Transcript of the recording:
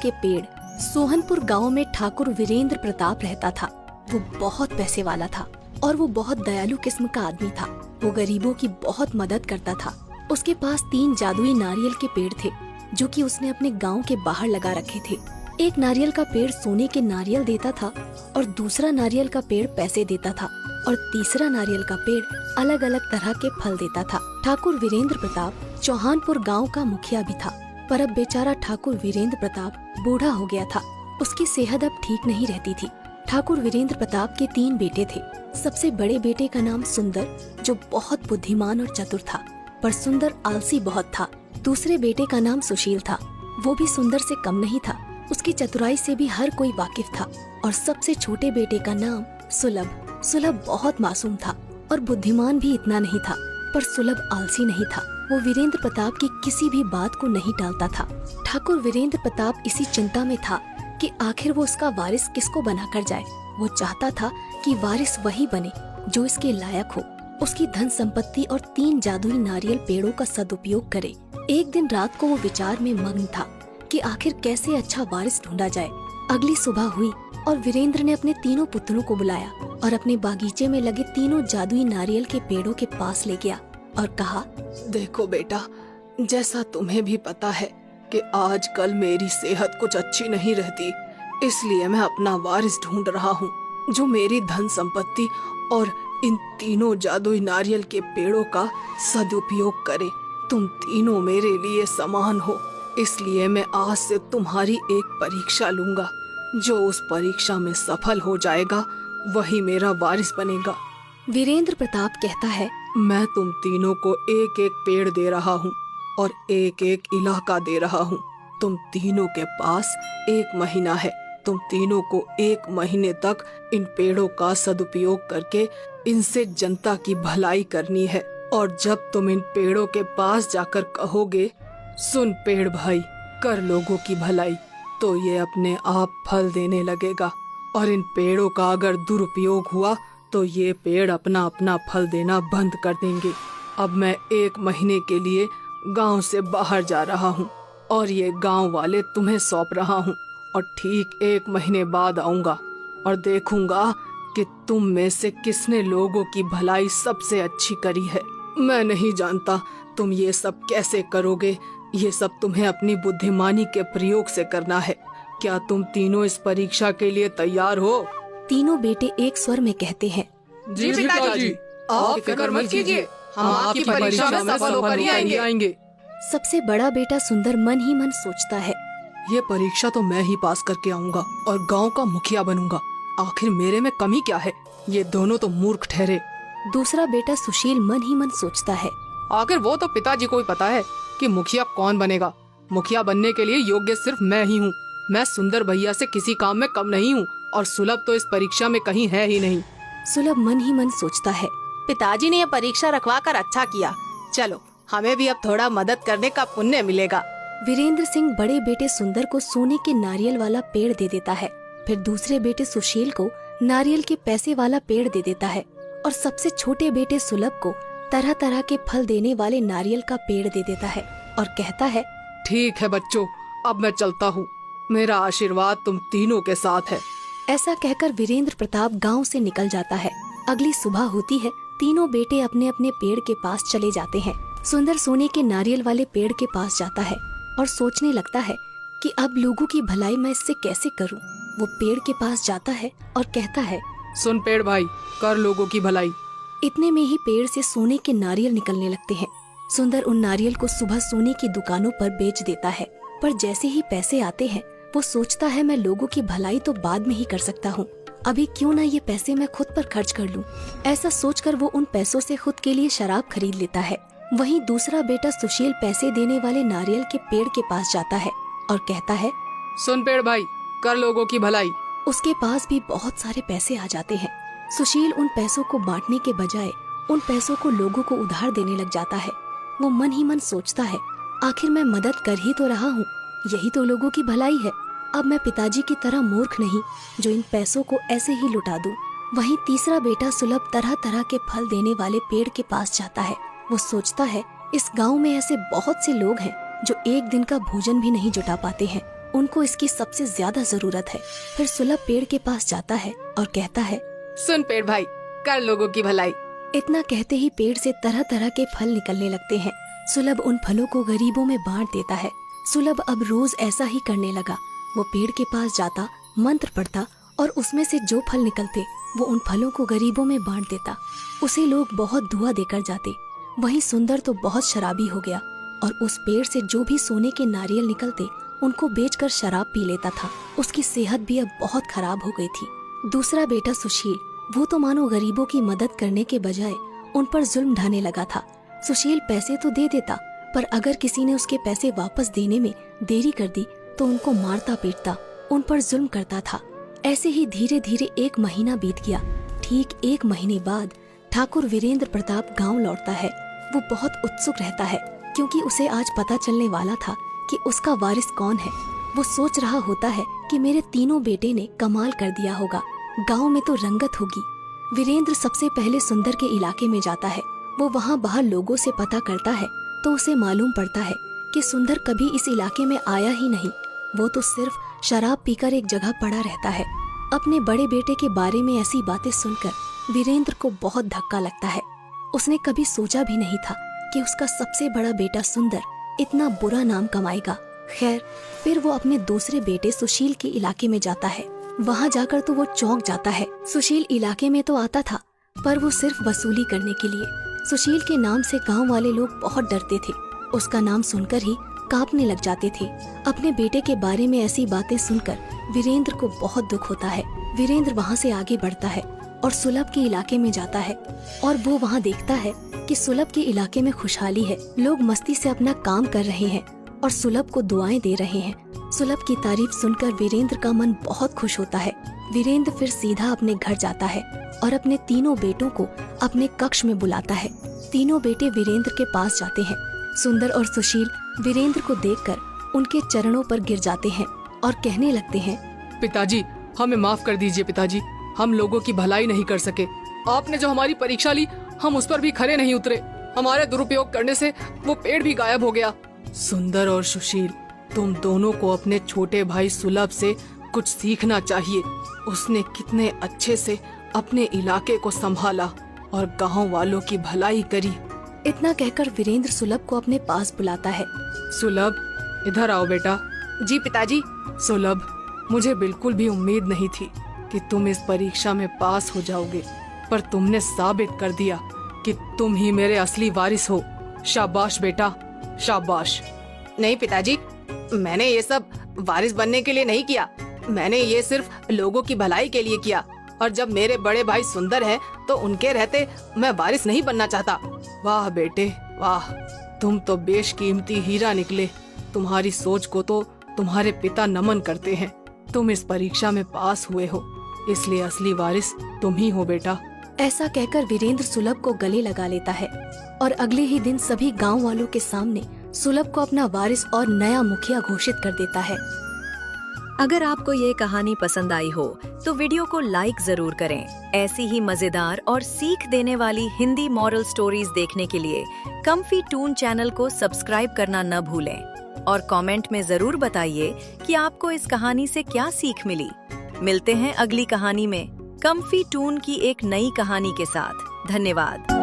के पेड़। सोहनपुर गांव में ठाकुर वीरेंद्र प्रताप रहता था। वो बहुत पैसे वाला था और वो बहुत दयालु किस्म का आदमी था। वो गरीबों की बहुत मदद करता था। उसके पास 3 जादुई नारियल के पेड़ थे जो कि उसने अपने गांव के बाहर लगा रखे थे। एक नारियल का पेड़ सोने के नारियल देता था और दूसरा नारियल का पेड़ पैसे देता था और तीसरा नारियल का पेड़ अलग अलग तरह के फल देता था। ठाकुर वीरेंद्र प्रताप चौहानपुर गांव का मुखिया भी था, पर अब बेचारा ठाकुर वीरेंद्र प्रताप बूढ़ा हो गया था। उसकी सेहत अब ठीक नहीं रहती थी। ठाकुर वीरेंद्र प्रताप के 3 बेटे थे। सबसे बड़े बेटे का नाम सुंदर, जो बहुत बुद्धिमान और चतुर था, पर सुंदर आलसी बहुत था। दूसरे बेटे का नाम सुशील था। वो भी सुंदर से कम नहीं था। उसकी चतुराई से भी हर कोई वाकिफ था। और सबसे छोटे बेटे का नाम सुलभ। सुलभ बहुत मासूम था और बुद्धिमान भी इतना नहीं था, पर सुलभ आलसी नहीं था। वो वीरेंद्र प्रताप की किसी भी बात को नहीं टालता था। ठाकुर वीरेंद्र प्रताप इसी चिंता में था कि आखिर वो उसका वारिस किसको बनाकर जाए। वो चाहता था कि वारिस वही बने जो इसके लायक हो, उसकी धन संपत्ति और 3 जादुई नारियल पेड़ों का सदुपयोग करे। एक दिन रात को वो विचार में मग्न था कि आखिर कैसे अच्छा वारिस ढूंढा जाए। अगली सुबह हुई और वीरेंद्र ने अपने तीनों पुत्रों को बुलाया और अपने बागीचे में लगे 3 जादुई नारियल के पेड़ों के पास ले गया और कहा, देखो बेटा, जैसा तुम्हें भी पता है कि आजकल मेरी सेहत कुछ अच्छी नहीं रहती, इसलिए मैं अपना वारिस ढूंढ रहा हूँ जो मेरी धन संपत्ति और इन 3 जादुई नारियल के पेड़ों का सदुपयोग करे। तुम तीनों मेरे लिए समान हो, इसलिए मैं आज से तुम्हारी एक परीक्षा लूंगा। जो उस परीक्षा में सफल हो जाएगा वही मेरा वारिस बनेगा। वीरेंद्र प्रताप कहता है, मैं तुम तीनों को एक एक पेड़ दे रहा हूँ और एक एक इलाका दे रहा हूँ। तुम तीनों के पास 1 महीना है। तुम तीनों को 1 महीने तक इन पेड़ों का सदुपयोग करके इनसे जनता की भलाई करनी है। और जब तुम इन पेड़ों के पास जाकर कहोगे, सुन पेड़ भाई, कर लोगों की भलाई, तो ये अपने आप फल देने लगेगा। और इन पेड़ों का अगर दुरुपयोग हुआ तो ये पेड़ अपना अपना फल देना बंद कर देंगे। अब मैं 1 महीने के लिए गांव से बाहर जा रहा हूँ और ये गांव वाले तुम्हें सौंप रहा हूँ। और ठीक 1 महीने बाद आऊंगा और देखूंगा कि तुम में से किसने लोगों की भलाई सबसे अच्छी करी है। मैं नहीं जानता तुम ये सब कैसे करोगे। ये सब तुम्हें अपनी बुद्धिमानी के प्रयोग से करना है। क्या तुम तीनों इस परीक्षा के लिए तैयार हो? तीनों बेटे एक स्वर में कहते हैं, जी पिताजी, आप फिक्र मत कीजिए, हम आपकी परीक्षा में सफल होकर ही आएंगे। सबसे बड़ा बेटा सुंदर मन ही मन सोचता है, ये परीक्षा तो मैं ही पास करके आऊंगा और गांव का मुखिया बनूंगा। आखिर मेरे में कमी क्या है? ये दोनों तो मूर्ख ठहरे। दूसरा बेटा सुशील मन ही मन सोचता है, आखिर वो तो पिताजी को ही पता है कि मुखिया कौन बनेगा। मुखिया बनने के लिए योग्य सिर्फ मैं ही हूँ। मैं सुंदर भैया से किसी काम में कम नहीं हूँ और सुलभ तो इस परीक्षा में कहीं है ही नहीं। सुलभ मन ही मन सोचता है, पिताजी ने यह परीक्षा रखवा कर अच्छा किया। चलो, हमें भी अब थोड़ा मदद करने का पुण्य मिलेगा। वीरेंद्र सिंह बड़े बेटे सुंदर को सोने के नारियल वाला पेड़ दे देता है। फिर दूसरे बेटे सुशील को नारियल के पैसे वाला पेड़ दे देता है और सबसे छोटे बेटे सुलभ को तरह तरह के फल देने वाले नारियल का पेड़ दे देता है और कहता है, ठीक है बच्चों, अब मैं चलता हूँ। मेरा आशीर्वाद तुम तीनों के साथ है। ऐसा कहकर वीरेंद्र प्रताप गांव से निकल जाता है। अगली सुबह होती है। तीनों बेटे अपने अपने पेड़ के पास चले जाते हैं। सुंदर सोने के नारियल वाले पेड़ के पास जाता है और सोचने लगता है कि अब लोगों की भलाई मैं इससे कैसे करूं। वो पेड़ के पास जाता है और कहता है, सुन पेड़ भाई, कर लोगों की भलाई। इतने में ही पेड़ से सोने के नारियल निकलने लगते हैं। सुंदर उन नारियल को सुबह सोने की दुकानों पर बेच देता है, पर जैसे ही पैसे आते हैं वो सोचता है, मैं लोगों की भलाई तो बाद में ही कर सकता हूँ, अभी क्यों ना ये पैसे मैं खुद पर खर्च कर लूँ। ऐसा सोचकर वो उन पैसों से खुद के लिए शराब खरीद लेता है। वहीं दूसरा बेटा सुशील पैसे देने वाले नारियल के पेड़ के पास जाता है और कहता है, सुन पेड़ भाई, कर लोगों की भलाई। उसके पास भी बहुत सारे पैसे आ जाते हैं। सुशील उन पैसों को बांटने के बजाय उन पैसों को लोगों को उधार देने लग जाता है। वो मन ही मन सोचता है, आखिर मैं मदद कर ही तो रहा हूँ, यही तो लोगों की भलाई है। अब मैं पिताजी की तरह मूर्ख नहीं जो इन पैसों को ऐसे ही लुटा दूं। वहीं तीसरा बेटा सुलभ तरह तरह के फल देने वाले पेड़ के पास जाता है। वो सोचता है, इस गांव में ऐसे बहुत से लोग हैं जो एक दिन का भोजन भी नहीं जुटा पाते हैं। उनको इसकी सबसे ज्यादा जरूरत है। फिर सुलभ पेड़ के पास जाता है और कहता है, सुन पेड़ भाई, कर लोगों की भलाई। इतना कहते ही पेड़ से तरह तरह के फल निकलने लगते हैं। सुलभ उन फलों को गरीबों में बांट देता है। सुलभ अब रोज ऐसा ही करने लगा। वो पेड़ के पास जाता, मंत्र पढ़ता और उसमें से जो फल निकलते वो उन फलों को गरीबों में बांट देता। उसे लोग बहुत दुआ देकर जाते। वहीं सुंदर तो बहुत शराबी हो गया और उस पेड़ से जो भी सोने के नारियल निकलते उनको बेचकर शराब पी लेता था। उसकी सेहत भी अब बहुत खराब हो गई थी। दूसरा बेटा सुशील, वो तो मानो गरीबों की मदद करने के बजाय उन पर जुल्म ढाने लगा था। सुशील पैसे तो दे देता, पर अगर किसी ने उसके पैसे वापस देने में देरी कर दी तो उनको मारता पीटता, उन पर जुल्म करता था। ऐसे ही धीरे धीरे 1 महीना बीत गया। ठीक 1 महीने बाद ठाकुर वीरेंद्र प्रताप गांव लौटता है। वो बहुत उत्सुक रहता है क्योंकि उसे आज पता चलने वाला था कि उसका वारिस कौन है। वो सोच रहा होता है कि मेरे तीनों बेटे ने कमाल कर दिया होगा, गांव में तो रंगत होगी। वीरेंद्र सबसे पहले सुंदर के इलाके में जाता है। वो वहाँ बाहर लोगों से पता करता है तो उसे मालूम पड़ता है कि सुंदर कभी इस इलाके में आया ही नहीं। वो तो सिर्फ शराब पीकर एक जगह पड़ा रहता है। अपने बड़े बेटे के बारे में ऐसी बातें सुनकर वीरेंद्र को बहुत धक्का लगता है। उसने कभी सोचा भी नहीं था कि उसका सबसे बड़ा बेटा सुंदर इतना बुरा नाम कमाएगा। खैर, फिर वो अपने दूसरे बेटे सुशील के इलाके में जाता है। वहाँ जाकर तो वो चौंक जाता है। सुशील इलाके में तो आता था, पर वो सिर्फ वसूली करने के लिए। सुशील के नाम से गांव वाले लोग बहुत डरते थे। उसका नाम सुनकर ही कांपने लग जाते थे। अपने बेटे के बारे में ऐसी बातें सुनकर वीरेंद्र को बहुत दुख होता है। वीरेंद्र वहाँ से आगे बढ़ता है और सुलभ के इलाके में जाता है और वो वहाँ देखता है कि सुलभ के इलाके में खुशहाली है। लोग मस्ती से अपना काम कर रहे हैं और सुलभ को दुआएं दे रहे हैं। सुलभ की तारीफ सुनकर वीरेंद्र का मन बहुत खुश होता है। वीरेंद्र फिर सीधा अपने घर जाता है और अपने तीनों बेटों को अपने कक्ष में बुलाता है। तीनों बेटे वीरेंद्र के पास जाते हैं। सुंदर और सुशील वीरेंद्र को देखकर उनके चरणों पर गिर जाते हैं और कहने लगते हैं, पिताजी, हमें माफ कर दीजिए पिताजी, हम लोगों की भलाई नहीं कर सके। आपने जो हमारी परीक्षा ली, हम उस पर भी खरे नहीं उतरे। हमारे दुरुपयोग करने से वो पेड़ भी गायब हो गया। सुंदर और सुशील, तुम दोनों को अपने छोटे भाई सुलभ से कुछ सीखना चाहिए। उसने कितने अच्छे से अपने इलाके को संभाला और गांव वालों की भलाई करी। इतना कहकर वीरेंद्र सुलभ को अपने पास बुलाता है। सुलभ, इधर आओ बेटा। जी पिताजी। सुलभ, मुझे बिल्कुल भी उम्मीद नहीं थी कि तुम इस परीक्षा में पास हो जाओगे, पर तुमने साबित कर दिया कि तुम ही मेरे असली वारिस हो। शाबाश बेटा, शाबाश। नहीं पिताजी, मैंने ये सब वारिस बनने के लिए नहीं किया। मैंने ये सिर्फ लोगों की भलाई के लिए किया। और जब मेरे बड़े भाई सुंदर हैं, तो उनके रहते मैं वारिस नहीं बनना चाहता। वाह बेटे वाह, तुम तो बेशकीमती हीरा निकले। तुम्हारी सोच को तो तुम्हारे पिता नमन करते हैं। तुम इस परीक्षा में पास हुए हो, इसलिए असली वारिस तुम ही हो बेटा। ऐसा कहकर वीरेंद्र सुलभ को गले लगा लेता है और अगले ही दिन सभी गांव वालों के सामने सुलभ को अपना वारिस और नया मुखिया घोषित कर देता है। अगर आपको ये कहानी पसंद आई हो तो वीडियो को लाइक जरूर करें। ऐसी ही मजेदार और सीख देने वाली हिंदी मॉरल स्टोरीज देखने के लिए कम्फी टून चैनल को सब्सक्राइब करना न भूलें और कमेंट में जरूर बताइए कि आपको इस कहानी से क्या सीख मिली। मिलते हैं अगली कहानी में कम्फी टून की एक नई कहानी के साथ। धन्यवाद।